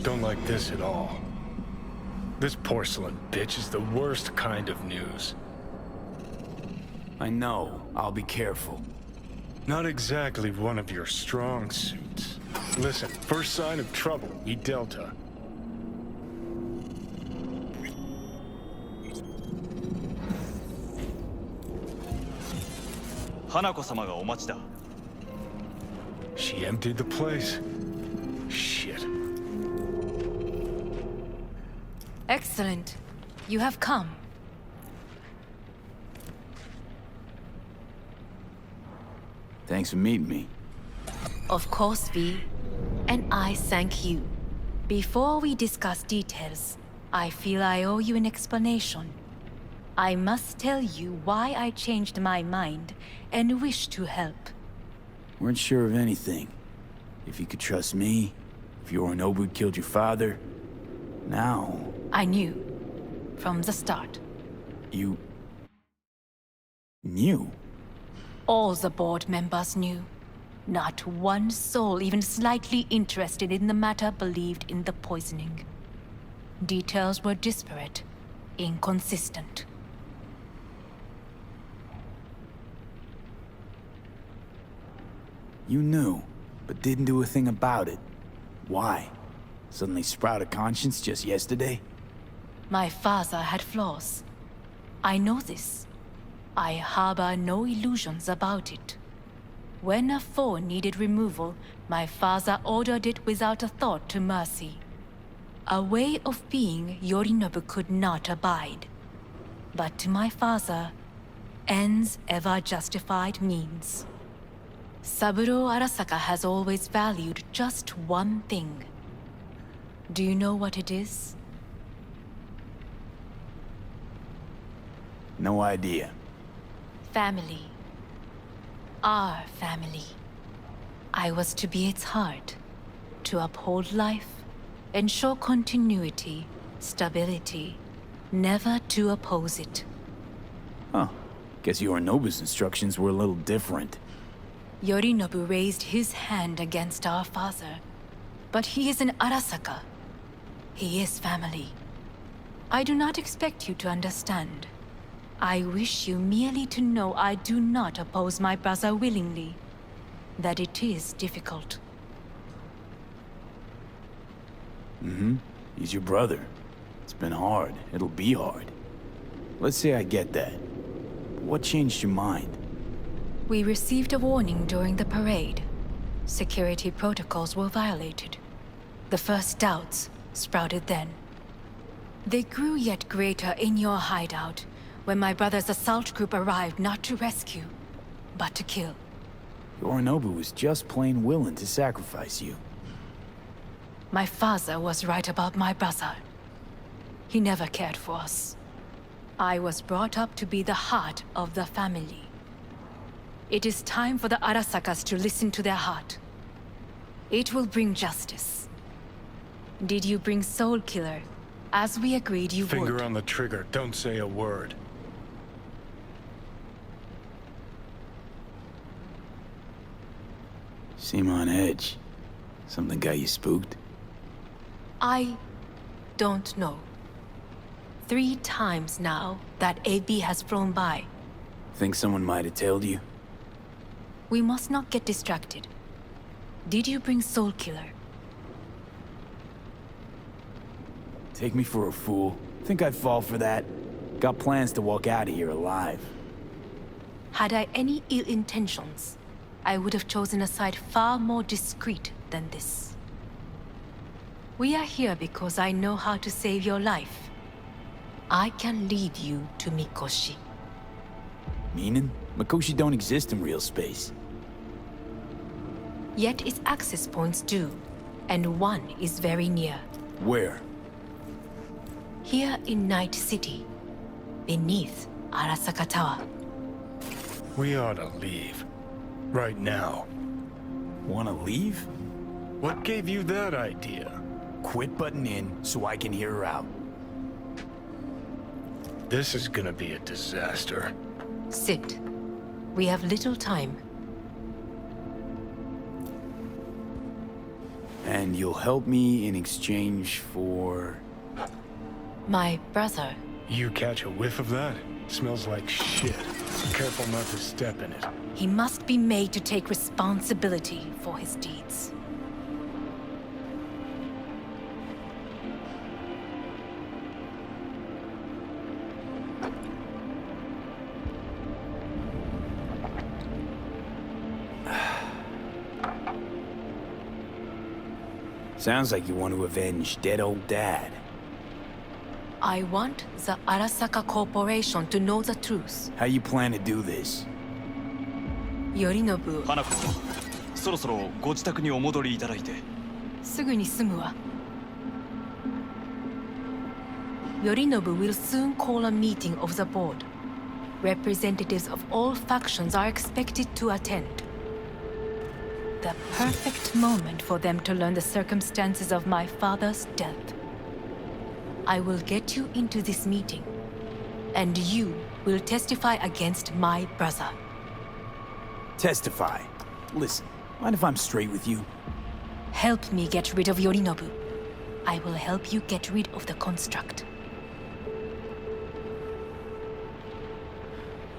don't like this at all. This porcelain bitch is the worst kind of news. I know. I'll be careful. Not exactly one of your strong suits. Listen, first sign of trouble, we Delta. She emptied the place. Shit. Excellent. You have come. Thanks for meeting me. Of course, V. And I thank you. Before we discuss details, I feel I owe you an explanation. I must tell you why I changed my mind and wish to help. Weren't sure of anything. If you could trust me, if Yorinobu killed your father. Now... I knew. From the start. You... knew? All the board members knew. Not one soul even slightly interested in the matter believed in the poisoning. Details were disparate, inconsistent. You knew, but didn't do a thing about it. Why? Suddenly sprout a conscience just yesterday? My father had flaws. I know this. I harbor no illusions about it. When a foe needed removal, my father ordered it without a thought to mercy. A way of being Yorinobu could not abide. But to my father, ends ever justified means. Saburo Arasaka has always valued just one thing. Do you know what it is? No idea. Family. Our family. I was to be its heart, to uphold life, ensure continuity, stability, never to oppose it. Huh. Guess Yorinobu's instructions were a little different. Yorinobu raised his hand against our father, but he is an Arasaka. He is family. I do not expect you to understand. I wish you merely to know I do not oppose my brother willingly. That it is difficult. He's your brother. It's been hard. It'll be hard. Let's say I get that. What changed your mind? We received a warning during the parade. Security protocols were violated. The first doubts sprouted then. They grew yet greater in your hideout, when my brother's assault group arrived not to rescue, but to kill. Yorinobu was just plain willing to sacrifice you. My father was right about my brother. He never cared for us. I was brought up to be the heart of the family. It is time for the Arasakas to listen to their heart. It will bring justice. Did you bring Soul Killer, as we agreed you would? Finger on the trigger, don't say a word. Seem on edge. Something got you spooked? I don't know. 3 times now that AB has flown by. Think someone might have tailed you? We must not get distracted. Did you bring Soul Killer? Take me for a fool. Think I'd fall for that? Got plans to walk out of here alive. Had I any ill intentions, I would have chosen a side far more discreet than this. We are here because I know how to save your life. I can lead you to Mikoshi. Meaning? Mikoshi don't exist in real space. Yet its access points do, and one is very near. Where? Here in Night City, beneath Arasaka Tower. We ought to leave. Right now. Wanna leave? What gave you that idea? Quit butting in so I can hear her out. This is gonna be a disaster. Sit. We have little time. And you'll help me in exchange for... My brother. You catch a whiff of that? Smells like shit. Careful not to step in it. He must be made to take responsibility for his deeds. Sounds like you want to avenge dead old Dad. I want the Arasaka Corporation to know the truth. How you plan to do this? Yorinobu, 花子、そろそろご自宅にお戻りいただいて。すぐに済むわ。Yorinobu will soon call a meeting of the board. Representatives of all factions are expected to attend. The perfect moment for them to learn the circumstances of my father's death. I will get you into this meeting, and you will testify against my brother. Testify. Listen, mind if I'm straight with you? Help me get rid of Yorinobu. I will help you get rid of the construct.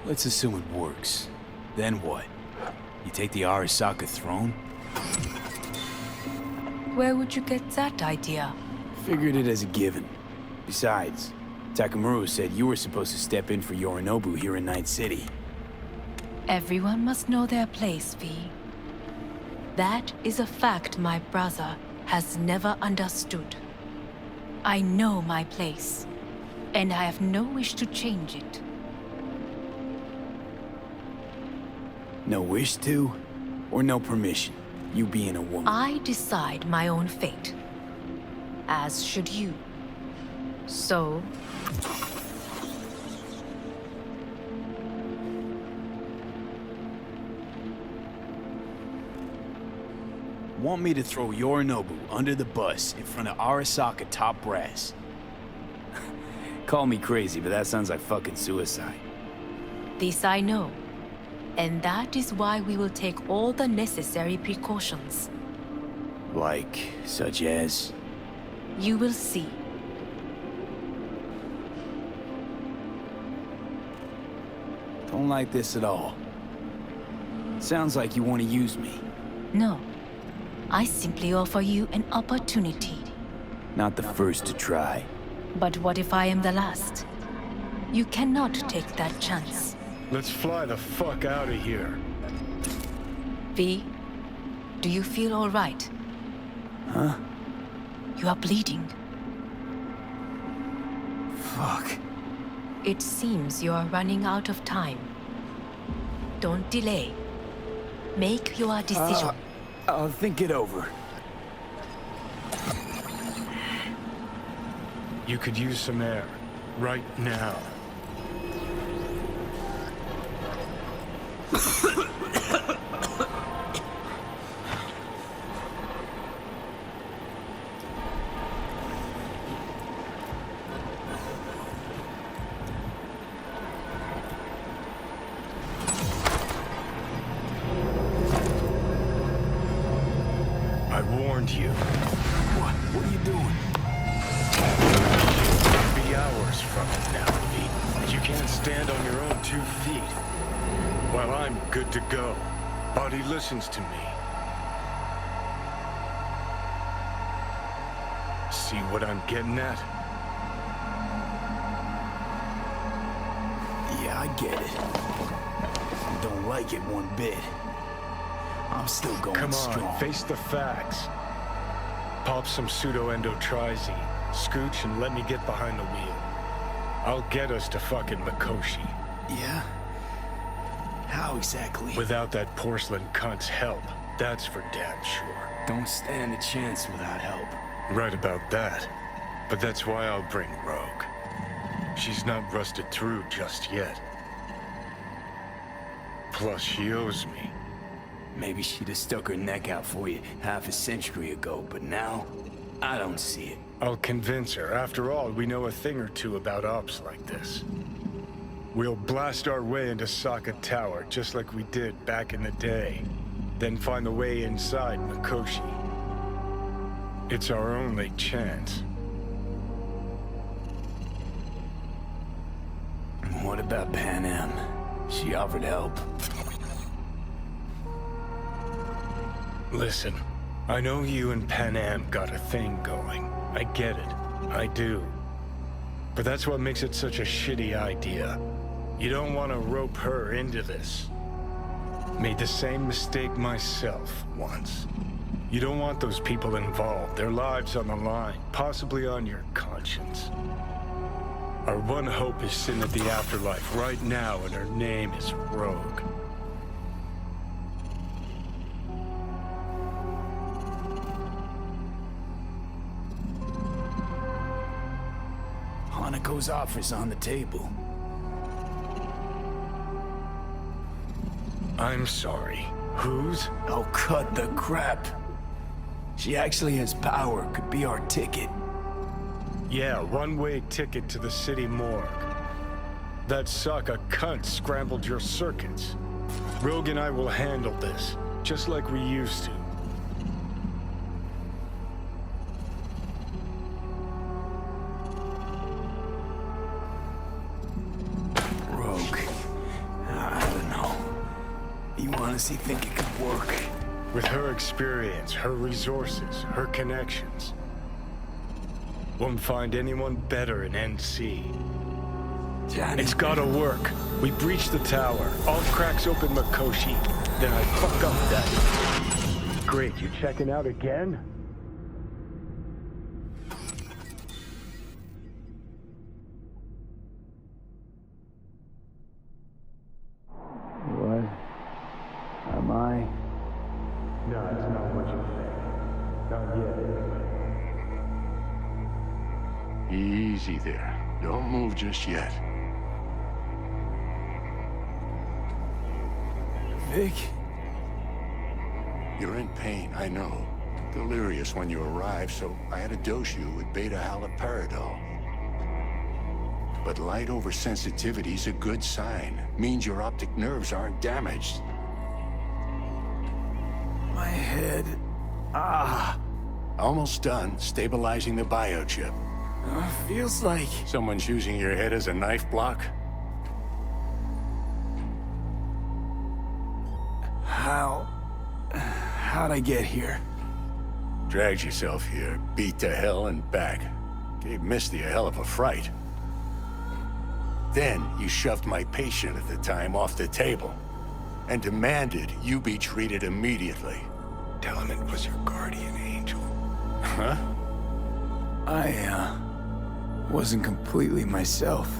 Let's assume it works. Then what? You take the Arasaka throne? Where would you get that idea? Figured it as a given. Besides, Takamura said you were supposed to step in for Yorinobu here in Night City. Everyone must know their place, V. That is a fact my brother has never understood. I know my place, and I have no wish to change it. No wish to? Or no permission? You being a woman? I decide my own fate. As should you. So... Want me to throw Yorinobu under the bus in front of Arasaka top brass? Call me crazy, but that sounds like fucking suicide. This I know. And that is why we will take all the necessary precautions. Like, such as? You will see. Don't like this at all. Sounds like you want to use me. No. I simply offer you an opportunity. Not the first to try. But what if I am the last? You cannot take that chance. Let's fly the fuck out of here. V, do you feel all right? Huh? You are bleeding. Fuck. It seems you are running out of time. Don't delay. Make your decision. I'll think it over. You could use some air. Right now. I warned you. What are you doing? Be hours from it now, V. You can't stand on your own 2 feet. Well, I'm good to go. Body listens to me. See what I'm getting at? Yeah, I get it. Don't like it one bit. I'm still going Come on, strong. face the facts. Pop some pseudo-endotrizine, scooch, and let me get behind the wheel. I'll get us to fucking Mikoshi. Yeah? How exactly? Without that porcelain cunt's help, that's for damn sure. Don't stand a chance without help. Right about that. But that's why I'll bring Rogue. She's not rusted through just yet. Plus, she owes me. Maybe she'd have stuck her neck out for you half a century ago, but now, I don't see it. I'll convince her. After all, we know a thing or two about ops like this. We'll blast our way into Sokka Tower, just like we did back in the day. Then find the way inside Mikoshi. It's our only chance. What about Pan Am? She offered help. Listen, I know you and Pan Am got a thing going. I get it. I do. But that's what makes it such a shitty idea. You don't want to rope her into this. Made the same mistake myself once. You don't want those people involved, their lives on the line, possibly on your conscience. Our one hope is sin at the afterlife right now, and her name is Rogue. Hanako's offer's on the table. I'm sorry. Whose? Oh, cut the crap. She actually has power, could be our ticket. Yeah, one-way ticket to the city morgue. That sucker cunt scrambled your circuits. Rogue and I will handle this, just like we used to. Rogue. I don't know. You honestly think it could work? With her experience, her resources, her connections. Won't find anyone better in NC. Johnny. It's gotta work. We breach the tower. All cracks open Makoshi. Then I fuck up that. Great, you checking out again? What? Am I? No, it's not what you think. Not yet, anyway. Easy there. Don't move just yet. Vic? You're in pain, I know. Delirious when you arrived, so I had to dose you with beta-haloperidol. But light oversensitivity's a good sign. Means your optic nerves aren't damaged. My head. Ah. Almost done stabilizing the biochip. Feels like... Someone's using your head as a knife block? How'd I get here? Dragged yourself here, beat to hell and back. Gave Misty a hell of a fright. Then you shoved my patient at the time off the table and demanded you be treated immediately. Tell him it was your guardian angel. Huh? I, wasn't completely myself.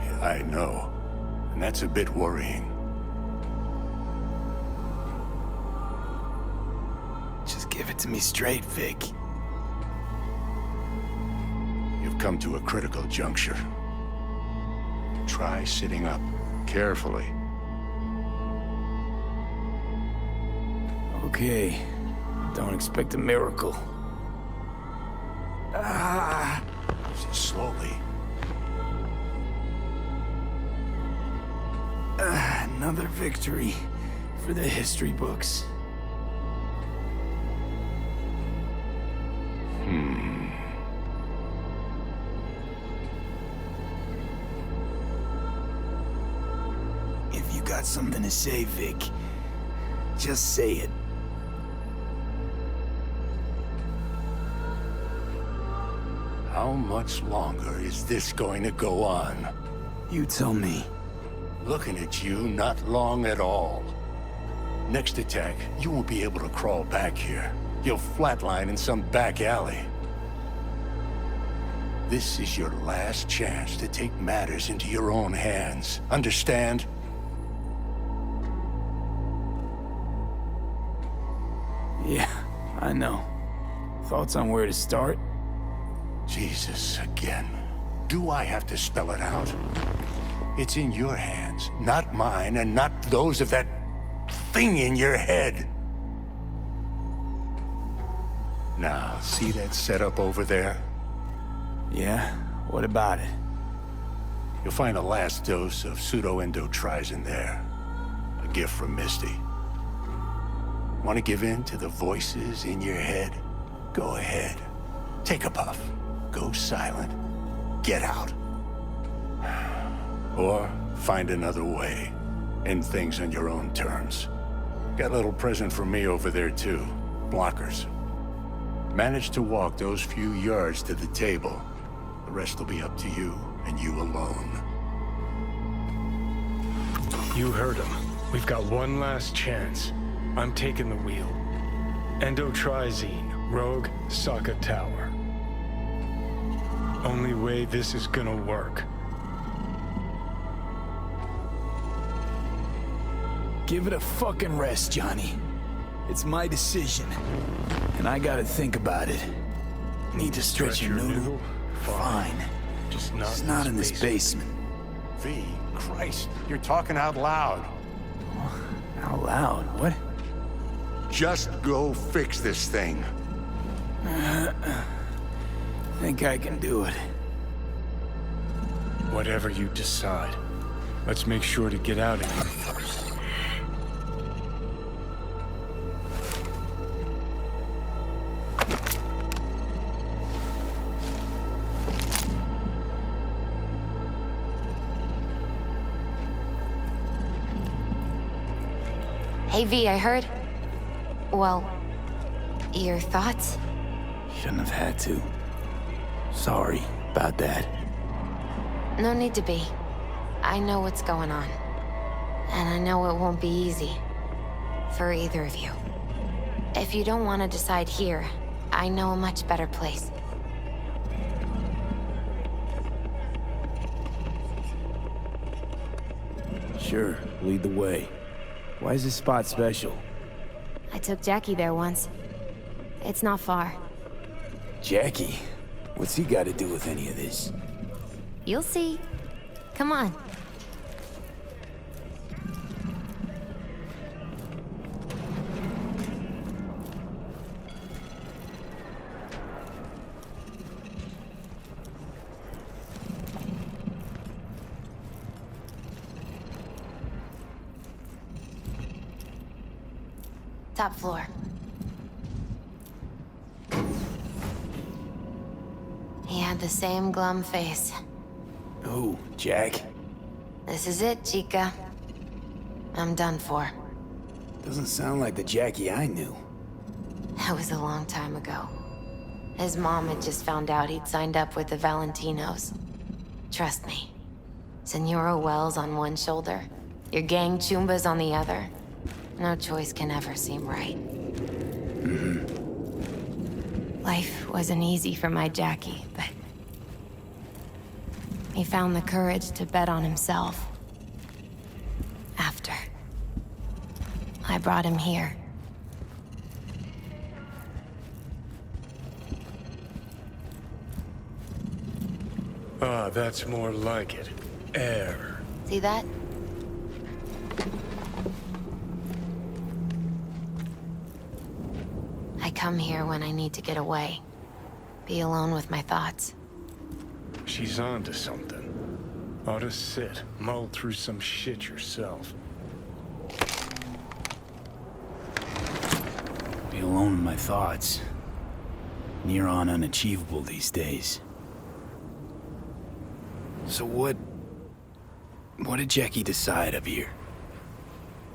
Yeah, I know. And that's a bit worrying. Just give it to me straight, Vic. You've come to a critical juncture. Try sitting up, carefully. Okay. Don't expect a miracle. Slowly. Another victory for the history books. If you got something to say, Vic, just say it. How much longer is this going to go on? You tell me. Looking at you, not long at all. Next attack, you won't be able to crawl back here. You'll flatline in some back alley. This is your last chance to take matters into your own hands. Understand? Yeah, I know. Thoughts on where to start? Jesus, again. Do I have to spell it out? It's in your hands, not mine, and not those of that thing in your head. Now, see that setup over there? Yeah? What about it? You'll find a last dose of pseudo-endotrizin there. A gift from Misty. Want to give in to the voices in your head? Go ahead. Take a puff. Go silent. Get out. Or find another way. End things on your own terms. Got a little present for me over there, too. Blockers. Manage to walk those few yards to the table. The rest will be up to you, and you alone. You heard him. We've got one last chance. I'm taking the wheel. Endotrizine, Rogue, Sokka Tower. Only way this is gonna work. Give it a fucking rest, Johnny. It's my decision. And I gotta think about it. Need to stretch your noodle? Fine. Just not in this basement. V, Christ, you're talking out loud. Out loud? What? Just go fix this thing. Think I can do it. Whatever you decide. Let's make sure to get out of here first. Hey V, I heard... Well, your thoughts? Shouldn't have had to. Sorry about that. No need to be. I know what's going on. And I know it won't be easy. For either of you. If you don't want to decide here, I know a much better place. Sure, lead the way. Why is this spot special? I took Jackie there once. It's not far. Jackie? What's he got to do with any of this? You'll see. Come on. Top floor. He had the same glum face. Oh, Jack? This is it, Chica. I'm done for. Doesn't sound like the Jackie I knew. That was a long time ago. His mom had just found out he'd signed up with the Valentinos. Trust me. Senora Wells on one shoulder, your gang Chumbas on the other. No choice can ever seem right. Life wasn't easy for my Jackie, but... he found the courage to bet on himself. After. I brought him here. Ah, that's more like it. Air. See that? I come here when I need to get away. Be alone with my thoughts. She's onto something. Ought to sit, mull through some shit yourself. Be alone with my thoughts. Near on unachievable these days. So what did Jackie decide up here?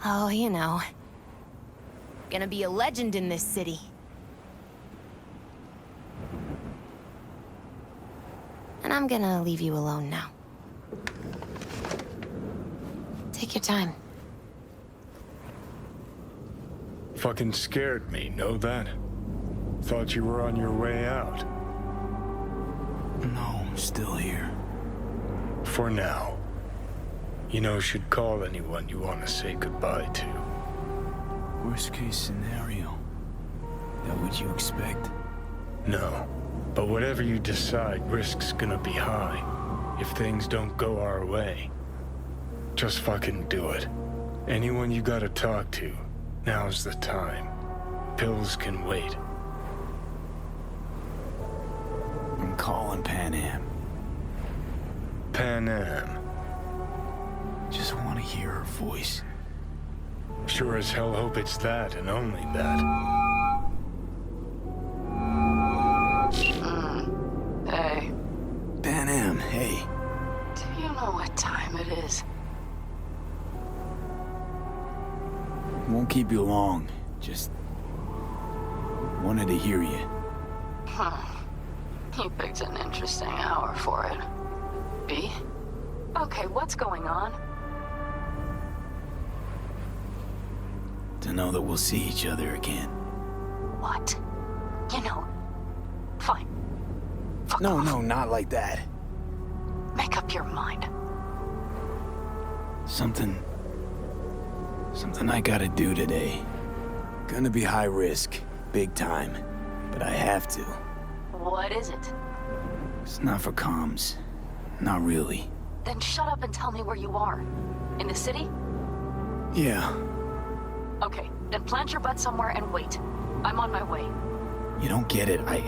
Oh, you know. Gonna be a legend in this city. And I'm gonna leave you alone now. Take your time. Fucking scared me, know that? Thought you were on your way out. No, I'm still here. For now. You know, should call anyone you want to say goodbye to. Worst case scenario. That what you expect? No. But whatever you decide, risk's gonna be high. If things don't go our way. Just fucking do it. Anyone you gotta talk to, now's the time. Pills can wait. I'm calling Pan Am. Pan Am. Just want to hear her voice. Sure as hell hope it's that and only that. Hey. Do you know what time it is? Won't keep you long. Just wanted to hear you. You picked an interesting hour for it. B? Okay, what's going on? To know that we'll see each other again. What? You know, fine. Fuck No, off. no, not like that. Make up your mind. Something I gotta do today. Gonna be high risk, big time, but I have to. What is it? It's not for comms. Not really. Then shut up and tell me where you are. In the city? Yeah, Okay, then plant your butt somewhere and wait. I'm on my way. you don't get it. I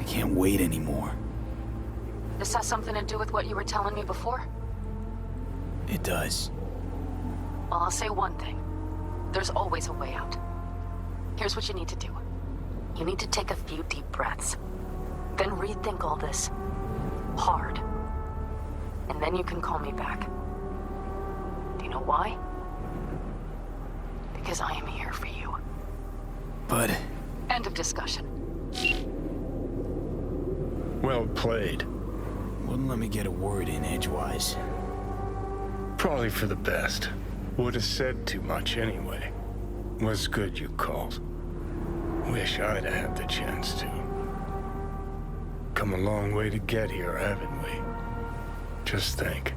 can't wait anymore. This has something to do with what you were telling me before? It does. Well, I'll say one thing. There's always a way out. Here's what you need to do. You need to take a few deep breaths. Then rethink all this. Hard. And then you can call me back. Do you know why? Because I am here for you. But End of discussion. Well played. wouldn't let me get a word in edgewise. Probably for the best. Would have said too much anyway. Was good you called. Wish I'd have had the chance to. Come a long way to get here, haven't we? Just think.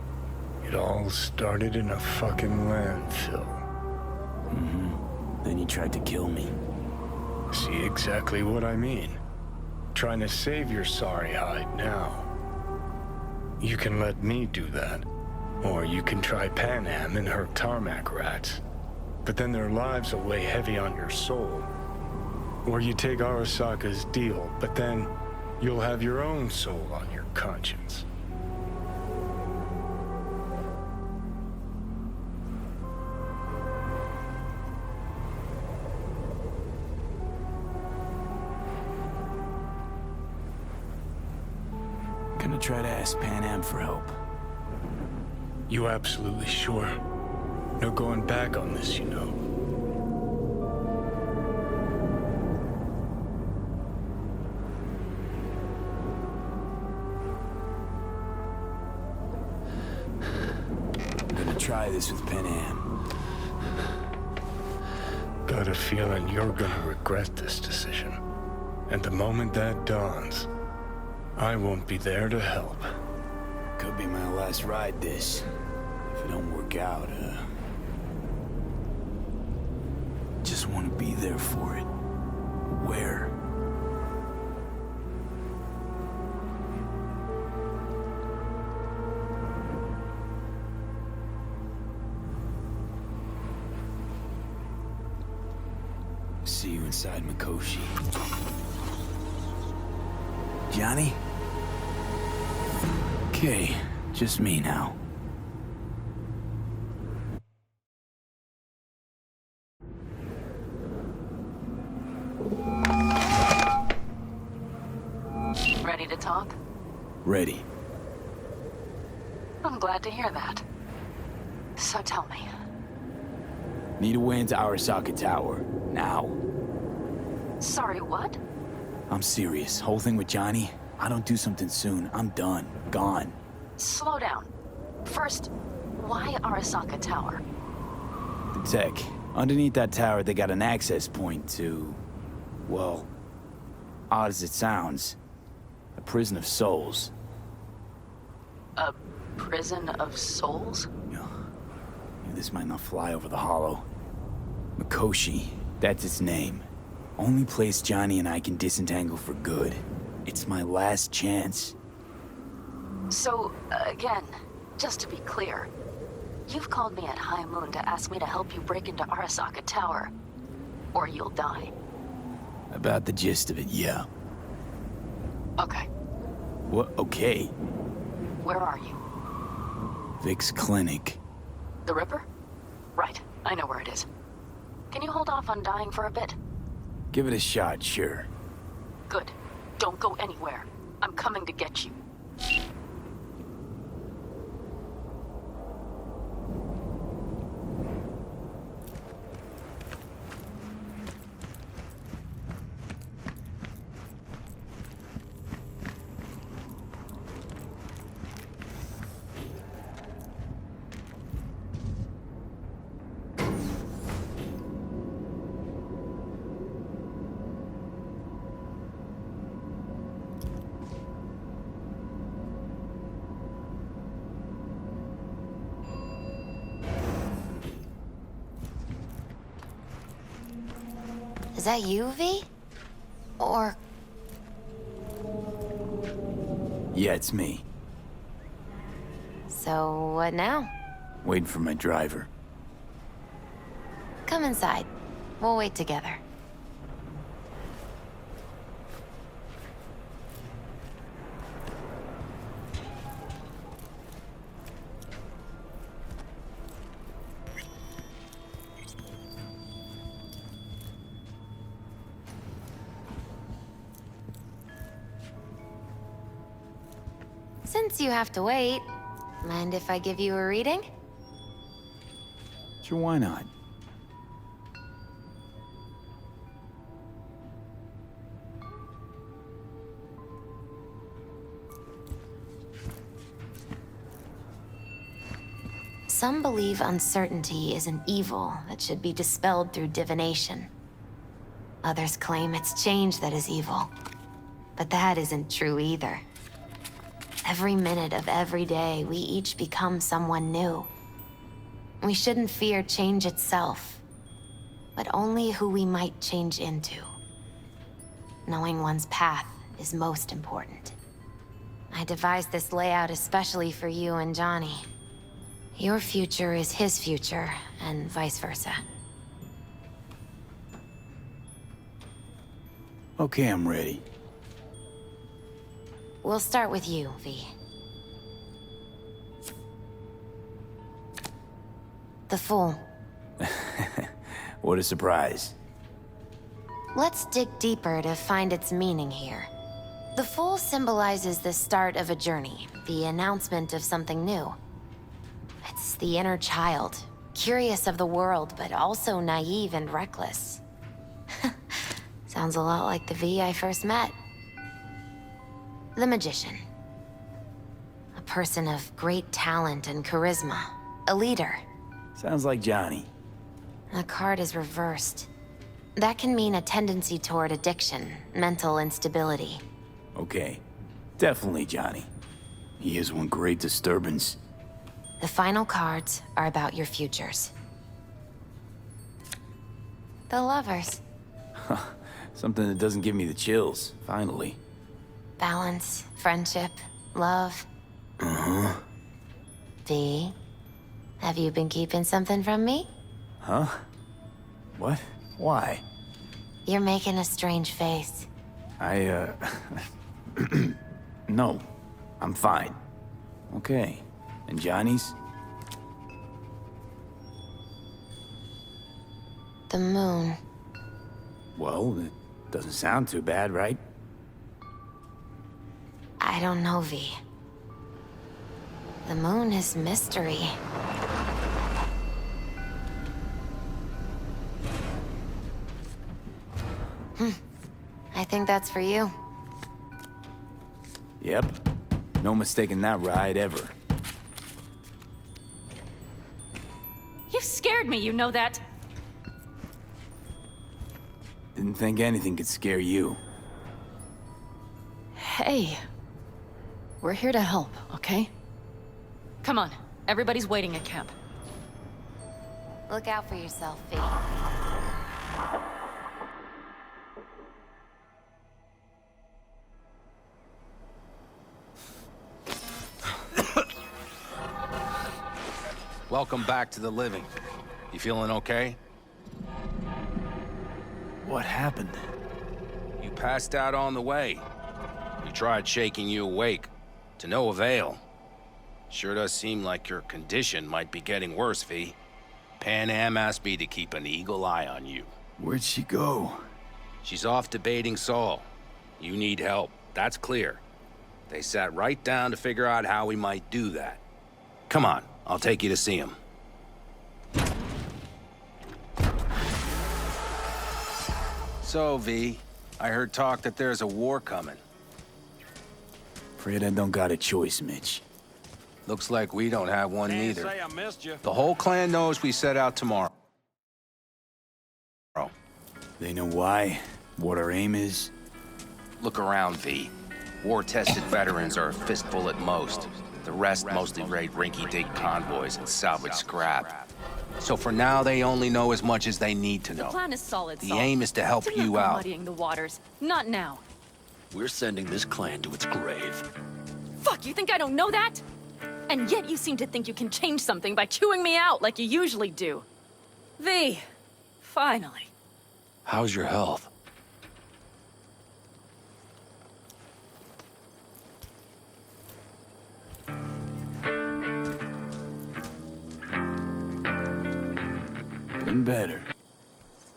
It all started in a fucking landfill. Then you tried to kill me. See exactly what I mean. Trying to save your sorry hide now. You can let me do that. Or you can try Pan Am and her tarmac rats. But then their lives will weigh heavy on your soul. Or you take Arasaka's deal, but then you'll have your own soul on your conscience. Gonna try to ask Pan Am for help. You absolutely sure? No going back on this, you know. I'm gonna try this with Pan Am. Got a feeling you're gonna regret this decision. And the moment that dawns, I won't be there to help. Could be my last ride this. If it don't work out, just want to be there for it. Where? See you inside Mikoshi. Johnny? Okay, just me now. Ready to talk? Ready. I'm glad to hear that. So tell me. Need a way into Arasaka Tower. Now. Sorry, what? I'm serious. Whole thing with Johnny, I don't do something soon, I'm done. Gone. Slow down. First, why Arasaka Tower? The tech. Underneath that tower, they got an access point to... well, odd as it sounds, a prison of souls. A prison of souls? This might not fly over the hollow. Mikoshi, that's its name. Only place Johnny and I can disentangle for good. It's my last chance. So, again, just to be clear, you've called me at high moon to ask me to help you break into Arasaka Tower, or you'll die. About the gist of it, yeah. Okay, What? Okay. where are you? Vic's clinic. The Ripper? Right, I know where it is. Can you hold off on dying for a bit? Give it a shot, sure. Good. Don't go anywhere. I'm coming to get you. Is that you, V? Or... Yeah, it's me. So, what now? Waiting for my driver. Come inside. We'll wait together. Since you have to wait, mind if I give you a reading? Sure, why not? Some believe uncertainty is an evil that should be dispelled through divination. Others claim it's change that is evil. But that isn't true either. Every minute of every day, we each become someone new. We shouldn't fear change itself, but only who we might change into. Knowing one's path is most important. I devised this layout especially for you and Johnny. Your future is his future, and vice versa. Okay, I'm ready. We'll start with you, V. The Fool. What a surprise. Let's dig deeper to find its meaning here. The Fool symbolizes the start of a journey, the announcement of something new. It's the inner child, curious of the world, but also naive and reckless. Sounds a lot like the V I first met. The Magician. A person of great talent and charisma. A leader. Sounds like Johnny. The card is reversed. That can mean a tendency toward addiction, mental instability. Okay, definitely Johnny. He is one great disturbance. The final cards are about your futures. The Lovers. Something that doesn't give me the chills, finally. Balance, friendship, love. Uh-huh. V, have you been keeping something from me? Huh? What? Why? You're making a strange face. No. I'm fine. Okay. And Johnny's? The moon. Well, it doesn't sound too bad, right? I don't know, V. The moon is mystery. I think that's for you. Yep. No mistaking that ride ever. You scared me, you know that? Didn't think anything could scare you. Hey. We're here to help, okay? Come on. Everybody's waiting at camp. Look out for yourself, V. Welcome back to the living. You feeling okay? What happened? You passed out on the way. We tried shaking you awake. To no avail. Sure does seem like your condition might be getting worse, V. Pan Am asked me to keep an eagle eye on you. Where'd she go? She's off debating Saul. You need help, that's clear. They sat right down to figure out how we might do that. Come on, I'll take you to see him. So, V, I heard talk that there's a war coming. Afraid I don't got a choice, Mitch. Looks like we don't have one Can't neither. say I missed you. The whole clan knows we set out tomorrow. They know why, what our aim is. Look around, V. War-tested veterans are a fistful at most. The rest mostly raid rinky-dink convoys and salvage scrap. So for now, they only know as much as they need to The know. plan is solid, The Saul. aim is to help Do not you go out. muddying the waters. Not now. We're sending this clan to its grave. Fuck, you think I don't know that? And yet you seem to think you can change something by chewing me out like you usually do. V, finally. How's your health? Been better.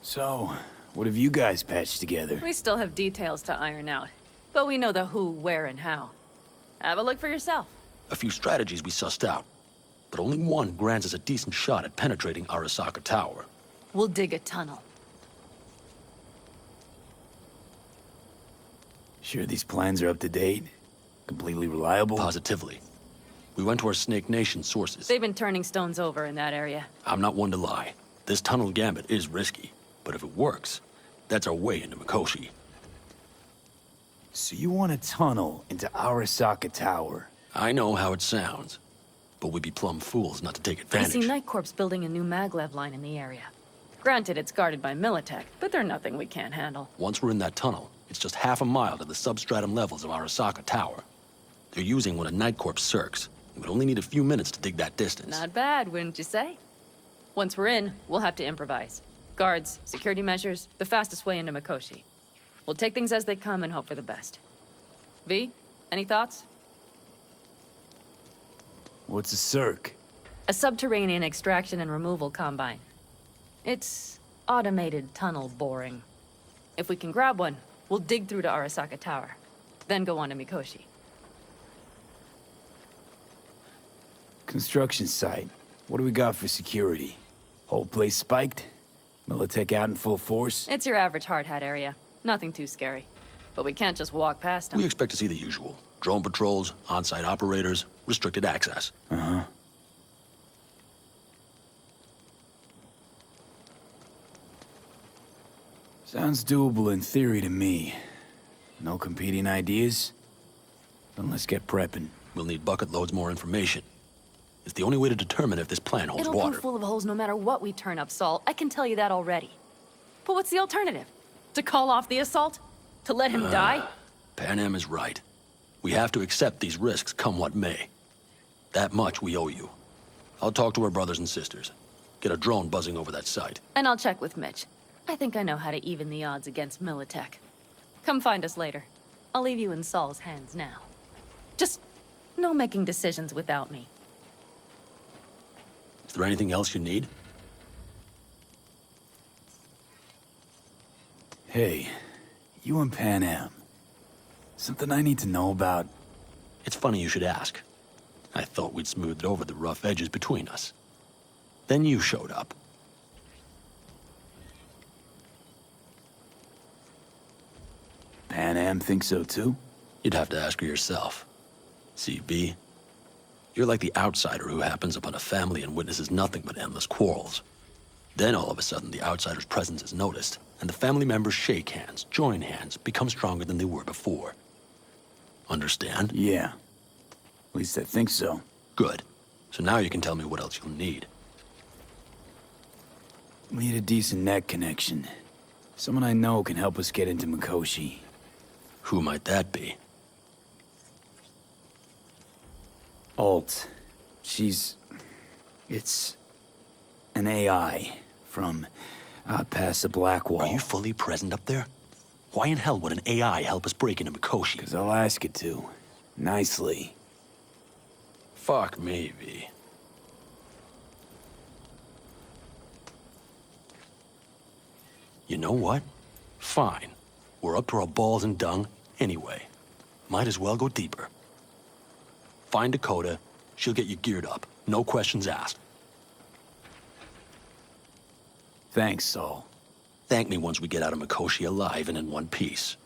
So, what have you guys patched together? We still have details to iron out, but we know the who, where, and how. Have a look for yourself. A few strategies we sussed out, but only one grants us a decent shot at penetrating Arasaka Tower. We'll dig a tunnel. Sure these plans are up to date? Completely reliable? Positively. We went to our Snake Nation sources. They've been turning stones over in that area. I'm not one to lie. This tunnel gambit is risky, but if it works, that's our way into Mikoshi. So you want a tunnel into Arasaka Tower? I know how it sounds, but we'd be plumb fools not to take I advantage. see Night Corp's building a new maglev line in the area. Granted, it's guarded by Militech, but they're nothing we can't handle. Once we're in that tunnel, it's just half a mile to the substratum levels of Arasaka Tower. They're using one of Night Corp's circs. We would only need a few minutes to dig that distance. Not bad, wouldn't you say? Once we're in, we'll have to improvise. Guards, security measures, the fastest way into Mikoshi. We'll take things as they come and hope for the best. V, any thoughts? What's a circ? A subterranean extraction and removal combine. It's automated tunnel boring. If we can grab one, we'll dig through to Arasaka Tower, then go on to Mikoshi. Construction site. What do we got for security? Whole place spiked? Militech out in full force? It's your average hard hat area. Nothing too scary. But we can't just walk past them. We expect to see the usual. Drone patrols, on-site operators, restricted access. Uh-huh. Sounds doable in theory to me. No competing ideas? Then let's get prepping. We'll need bucket loads more information. It's the only way to determine if this plan holds It'll water. prove full of holes no matter what we turn up, Saul. I can tell you that already. But what's the alternative? To call off the assault? To let him die? Pan Am is right. We have to accept these risks, come what may. That much we owe you. I'll talk to our brothers and sisters. Get a drone buzzing over that site. And I'll check with Mitch. I think I know how to even the odds against Militech. Come find us later. I'll leave you in Saul's hands now. Just no making decisions without me. Is there anything else you need? Hey, you and Pan Am. Something I need to know about? It's funny you should ask. I thought we'd smoothed over the rough edges between us. Then you showed up. Pan Am thinks so too? You'd have to ask her yourself. See, B, you're like the outsider who happens upon a family and witnesses nothing but endless quarrels. Then all of a sudden the outsider's presence is noticed, and the family members shake hands, join hands, become stronger than they were before. Understand? Yeah. At least I think so. Good. So now you can tell me what else you'll need. Need a decent net connection. Someone I know can help us get into Mikoshi. Who might that be? Alt. It's an AI from out past the Black Wall. Are you fully present up there? Why in hell would an AI help us break into Mikoshi? 'Cause I'll ask it to. Nicely. Fuck me, V. You know what? Fine. We're up to our balls in dung anyway. Might as well go deeper. Find Dakota. She'll get you geared up. No questions asked. Thanks, Saul. Thank me once we get out of Mikoshi alive and in one piece.